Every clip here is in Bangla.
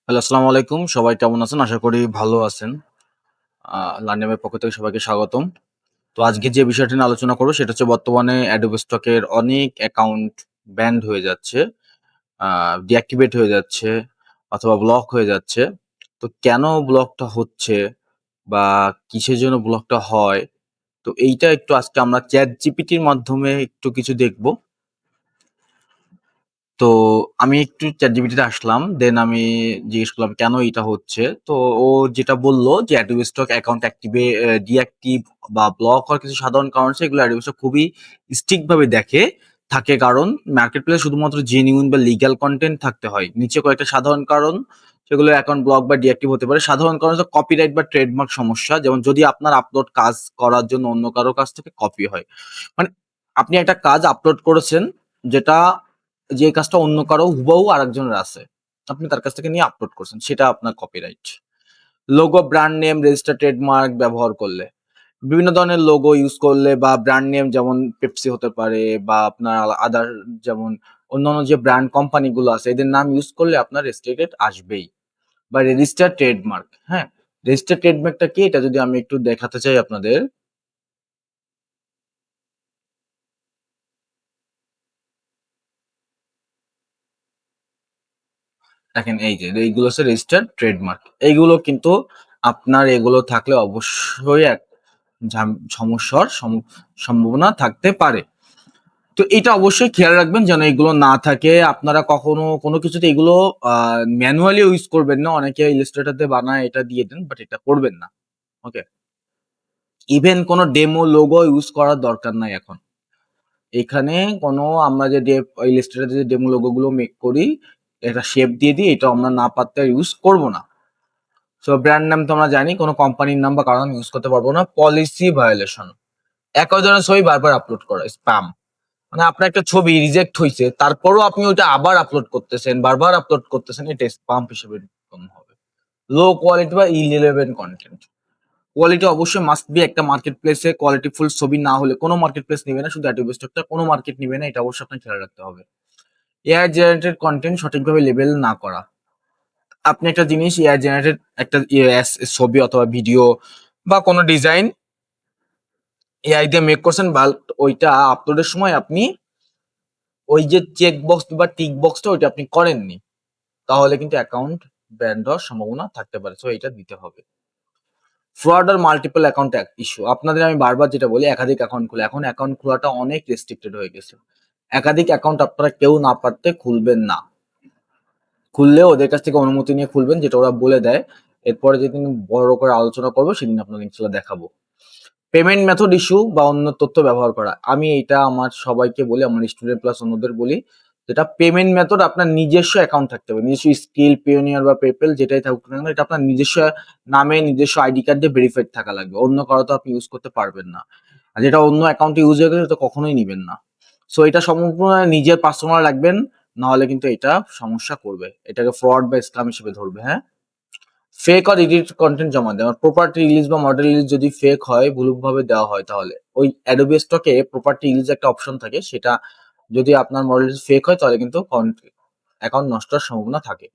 হ্যালো, আসসালামু আলাইকুম। সবাই কেমন আছেন? আশা করি ভালো আছেন। লার্নিং এর পক্ষ থেকে সবাইকে স্বাগতম। তো আজকে যে বিষয়টি নিয়ে আলোচনা করব সেটা হচ্ছে বর্তমানে Adobe Stock এর অনেক অ্যাকাউন্ট ব্যান্ড হয়ে যাচ্ছে, আ ডিঅ্যাক্টিভেট হয়ে যাচ্ছে অথবা ব্লক হয়ে যাচ্ছে। তো কেন ব্লকটা হচ্ছে বা কিসের জন্য ব্লকটা হয়? তো এইটা একটু আজকে আমরা ChatGPT র মাধ্যমে একটু কিছু দেখব। তো আমি একটু ChatGPT তে আসলাম। দেন আমি জিজ্ঞেস করলাম কেন এটা হচ্ছে? তো ও যেটা বলল যে Adobe Stock অ্যাকাউন্ট ডিঅ্যাক্টিভ বা ব্লক হওয়ার কিছু সাধারণ কারণ আছে। এগুলো Adobe Stock খুবই স্ট্রিক্ট ভাবে দেখে থাকে কারণ মার্কেট প্লেস শুধুমাত্র জেনুইন বা লিগ্যাল কনটেন্ট থাকতে হয়। নিচে কয়েকটা সাধারণ কারণ সেগুলো অ্যাকাউন্ট ব্লক বা ডিঅ্যাক্টিভ হতে পারে। সাধারণ কারণ হচ্ছে কপিরাইট বা ট্রেডমার্ক সমস্যা। যেমন যদি আপনার আপলোড কাজ করার জন্য অন্য কারো কাছ থেকে কপি হয়। মানে আপনি একটা কাজ আপলোড করেছেন যেটা যে কাজটা অন্য কারো হুবহু আরেকজনের আছে। আপনি তার কাছ থেকে নিয়ে আপলোড করছেন। সেটা আপনার copyright. Logo, brand name, registered trademark ব্যবহার করলে। বিভিন্ন ধরনের লোগো ইউজ করলে বা ব্র্যান্ড নেম যেমন পেপসি হতে পারে বা আপনার আদার যেমন অন্যান্য যে ব্র্যান্ড কোম্পানি গুলো আছে এদের নাম ইউজ করলে আপনার রেস্ট্রিক্টেড আসবেই। বা রেজিস্টার্ড ট্রেডমার্ক, হ্যাঁ? রেজিস্টার্ড ট্রেডমার্কটা কি? এটা যদি আমি একটু দেখাতে চাই আপনাদের। দেখেন এই যে এইগুলো হচ্ছে রেজিস্টার্ড ট্রেডমার্ক। এইগুলো কিন্তু আপনার এগুলো থাকলে অবশ্যই এক সমস্যার সম্ভাবনা থাকতে পারে। তো এটা অবশ্যই খেয়াল রাখবেন যেন এগুলো না থাকে। আপনারা কখনো কোনো কিছুতে এগুলো আ ম্যানুয়ালি ইউজ করবেন না। অনেকে ইলাস্ট্রেটর দিয়ে বানায় এটা দিয়ে দেন। বাট এটা করবেন না। ওকে? ইভেন কোনো ডেমো লোগো ইউজ করার দরকার নাই এখন। এখানে কোনো আমরা যে ইলাস্ট্রেটর যে ডেমো লোগো গুলো মেক করি, এটা শেপ দিয়ে দিই। এটা আমরা না পারতে ইউজ করব না। সো ব্র্যান্ড নাম তো আমরা জানি কোনো কোম্পানির নাম বা কারো নাম ইউজ করতে পারবো না। Policy violation. একই ধরনের ছবি বারবার আপলোড করা, স্প্যাম। মানে আপনার একটা ছবি রিজেক্ট হইছে, তারপরও আপনি ওইটা আবার আপলোড করতেছেন, বারবার আপলোড করতেছেন, এটা স্প্যাম হিসেবে গণ্য হবে। লো কোয়ালিটি বা ইররিলেভেন্ট কনটেন্ট। কোয়ালিটি অবশ্যই মাস্ট বি একটা মার্কেট প্লেসে কোয়ালিটিফুল ছবি না হলে কোনো মার্কেট প্লেস নিবে না, শুধু অ্যাডোবি স্টকটা কোনো মার্কেট নিবে না, এটা অবশ্যই আপনাকে খেয়াল রাখতে হবে। এআই জেনারেটেড কনটেন্ট সঠিকভাবে লেবেল না করা। আপনি একটা জিনিস এআই জেনারেটেড একটা ছবি অথবা ভিডিও বা কোনো ডিজাইন এআই দিয়ে মেক করছেন বাট ওইটা আপলোডের সময় আপনি ওই যে চেক বক্স বা টিক বক্সটা ওইটা আপনি করেননি। তাহলে কিন্তু অ্যাকাউন্ট ব্যান্ড হওয়ার সম্ভাবনা থাকতে পারে। সো এটা দিতে হবে। ফ্রড আর মাল্টিপল অ্যাকাউন্ট ইস্যু। আপনাদের আমি বারবার যেটা বলি একাধিক অ্যাকাউন্ট খোলা। এখন অ্যাকাউন্ট খোলাটা অনেক রেস্ট্রিক্টেড হয়ে গেছে। একাধিক অ্যাকাউন্ট আপনারা কেউ না পারতে খুলবেন না। খুললেও ওদের কাছ থেকে অনুমতি নিয়ে খুলবেন যেটা ওরা বলে দেয়। এরপরে যেদিন বড় করে আলোচনা করব সেদিন আপনাদের ইনশাআল্লাহ দেখাবো। পেমেন্ট মেথড ইস্যু বা অন্য তথ্য ব্যবহার করা। আমি এইটা আমার সবাইকে বলি, আমার স্টুডেন্ট প্লাস অন্যদের বলি, যেটা পেমেন্ট মেথড আপনার নিজস্ব অ্যাকাউন্ট থাকতে হবে। নিজস্ব স্কিল, পেওনিয়ার বা পেপ্যাল যেটাই থাকুক না কেন, এটা আপনার নিজস্ব নামে, নিজস্ব আইডি কার্ড দিয়ে ভেরিফাইড থাকা লাগবে। অন্য কারো তো আপনি ইউজ করতে পারবেন না। আর যেটা অন্য অ্যাকাউন্টে ইউজ হয়ে গেলে, এটা কখনোই নিবেন না। সো এটা সম্পূর্ণ নিজের পার্সোনাল রাখবেন। নাহলে কিন্তু এটা সমস্যা করবে। এটাকে ফ্রড বা স্ক্যাম হিসেবে ধরবে, হ্যাঁ? ফেক আর এডিট কনটেন্ট জমা দেওয়া। প্রপার্টি রিলিজ বা মডেল রিলিজ যদি ফেক হয়, ভুলভাবে দেওয়া হয় তাহলে ওই Adobe Stock এ প্রপার্টি রিলিজ একটা অপশন থাকে সেটা যদি আপনার মডেল ফেক হয় তাহলে কিন্তু অ্যাকাউন্ট নষ্ট হওয়ার সম্ভাবনা থাকে।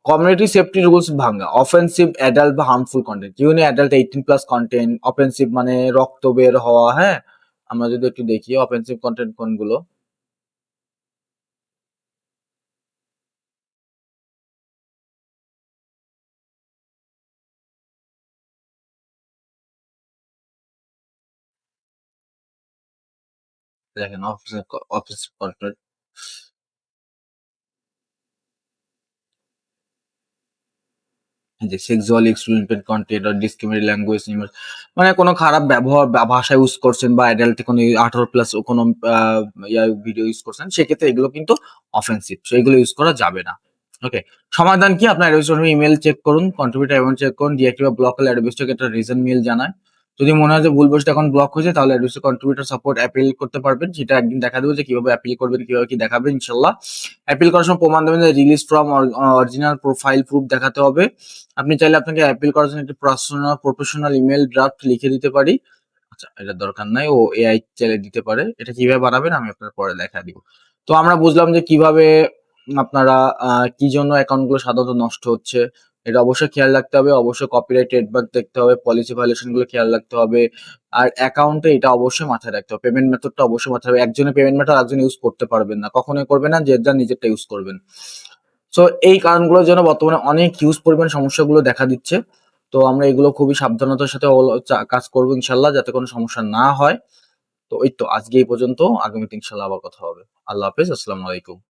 কমিউনিটি সেফটি রুলস ভাঙা, অফেন্সিভ অ্যাডাল্ট বা হার্মফুল কনটেন্ট। যেগুলো অ্যাডাল্ট 18 প্লাস কনটেন্ট, অফেন্সিভ মানে রক্ত বের হওয়া, হ্যাঁ? আমরা যদি একটু দেখি অফেন্সিভ কনটেন্ট কোনগুলো? দেখেন অফেন্সিভ কনটেন্ট যে সেক্সুয়ালি এক্সপ্লয়েটেড কনটেন্ট আর ডিসক্রিমিনেট ল্যাঙ্গুয়েজ মানে কোনো খারাপ ব্যবহার বা ভাষা ইউজ করছেন বা অ্যাডাল্ট কোনো 18 প্লাস কোনো আ ভিডিও ইউজ করছেন সেক্ষেত্রে এগুলো কিন্তু অফেন্সিভ। সো এগুলো ইউজ করা যাবে না। ওকে। সমাধান কি? আপনার অ্যাডমিনিস্ট্রেটর ইমেইল চেক করুন, কন্ট্রিবিউটর অ্যাকাউন্ট চেক করুন, ডিএক্টিভ বা ব্লক হলে অ্যাডমিনিস্ট্রেটরকে একটা রিজন মেইল জানান। যদি মনে হয় যে ভুলবশত অ্যাকাউন্ট ব্লক হয়েছে তাহলে অ্যাডমিনিস্ট্রেটর কন্ট্রিবিউটর সাপোর্ট অ্যাপিল করতে পারবেন। সেটা একদিন দেখা দেব যে কিভাবে অ্যাপিল করবেন, কিভাবে কি দেখাবেন ইনশাআল্লাহ। অ্যাপিল করার সময় প্রমাণ দেবেন যে release from original profile proof দেখাতে হবে। আপনি চাইলে আপনাকে অ্যাপিল করার জন্য একটি প্রফেশনাল ইমেইল ড্রাফট লিখে দিতে পারি। আচ্ছা, এটার দরকার নাই। ও এআই চাইলে দিতে পারে। এটা কিভাবে বানাবেন আমি আপনার পরে দেখায় দিব। তো আমরা বুঝলাম যে কিভাবে আপনারা কি জন্য অ্যাকাউন্ট গুলো সাধারণত নষ্ট হচ্ছে এটা অবশ্যই খেয়াল রাখতে হবে। অবশ্যই কপিরাইট ট্রেডমার্ক দেখতে হবে, পলিসি ভায়োলেশন গুলো খেয়াল রাখতে হবে। আর অ্যাকাউন্টে এটা অবশ্যই মাথায় রাখতে হবে। পেমেন্ট মেথডটা অবশ্যই মাথায় রাখবে। একজনের পেমেন্ট মেথড আরেকজন ইউজ করতে পারবেন না। কখনোই করবেন না, যে যার নিজেরটা ইউজ করবেন। সো এই কারণগুলোর জন্য বর্তমানে অনেক হিউজ পরিমাণ সমস্যাগুলো দেখা দিচ্ছে। তো আমরা এগুলো খুবই সাবধানতার সাথে কাজ করব ইনশাআল্লাহ, যাতে কোনো সমস্যা না হয়। তো এই তো আজকে এই পর্যন্ত। আগামীতে ইনশাআল্লাহ আবার কথা হবে। আল্লাহ হাফেজ। আসসালামু আলাইকুম।